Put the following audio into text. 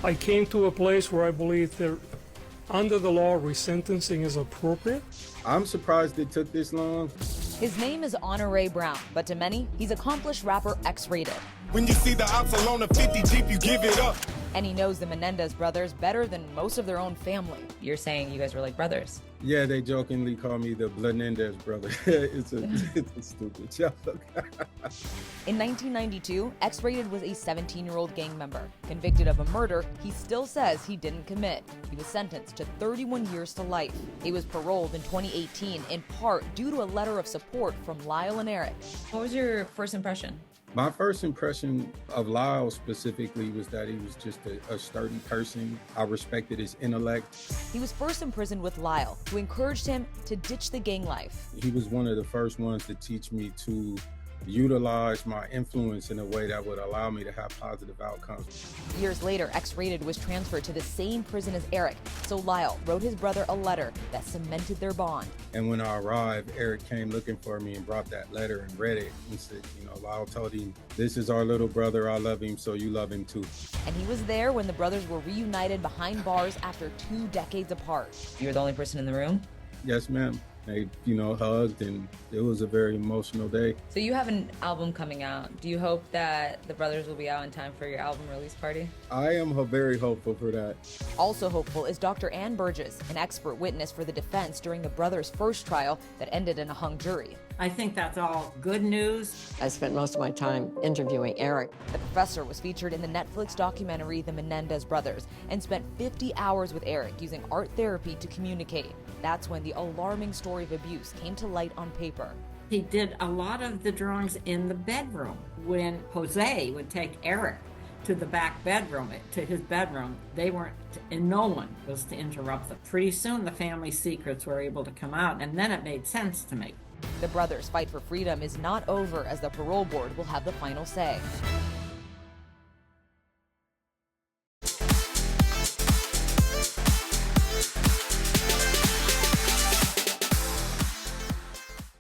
I came to a place where I believe that under the law, resentencing is appropriate. I'm surprised it took this long. His name is Honore Brown, but to many, he's accomplished rapper Xrated. When you see the ops alone a 50 Jeep, you give it up. And he knows the Menendez brothers better than most of their own family. You're saying you guys were like brothers? Yeah, they jokingly call me the Menendez Brothers. it's a stupid joke. In 1992, Xrated was a 17-year-old gang member. Convicted of a murder he still says he didn't commit. He was sentenced to 31 years to life. He was paroled in 2018, in part due to a letter of support from Lyle and Erik. What was your first impression? My first impression of Lyle specifically was that he was just a sturdy person. I respected his intellect. He was first imprisoned with Lyle, who encouraged him to ditch the gang life. He was one of the first ones to teach me to utilize my influence in a way that would allow me to have positive outcomes. Years later, Xrated was transferred to the same prison as Erik, so Lyle wrote his brother a letter that cemented their bond. And when I arrived, Erik came looking for me and brought that letter and read it and said, Lyle told him, "This is our little brother, I love him, so you love him too." And he was there when the brothers were reunited behind bars after 2 decades apart. You were the only person in the room? Yes, ma'am. They, hugged, and it was a very emotional day. So you have an album coming out. Do you hope that the brothers will be out in time for your album release party? I am very hopeful for that. Also hopeful is Dr. Anne Burgess, an expert witness for the defense during the brothers' first trial that ended in a hung jury. I think that's all good news. I spent most of my time interviewing Erik. The professor was featured in the Netflix documentary The Menendez Brothers and spent 50 hours with Erik using art therapy to communicate. That's when the alarming story of abuse came to light on paper. He did a lot of the drawings in the bedroom. When Jose would take Erik to the back bedroom, to his bedroom, they weren't, and no one was to interrupt them. Pretty soon the family secrets were able to come out, and then it made sense to me. The brothers' fight for freedom is not over, as the parole board will have the final say.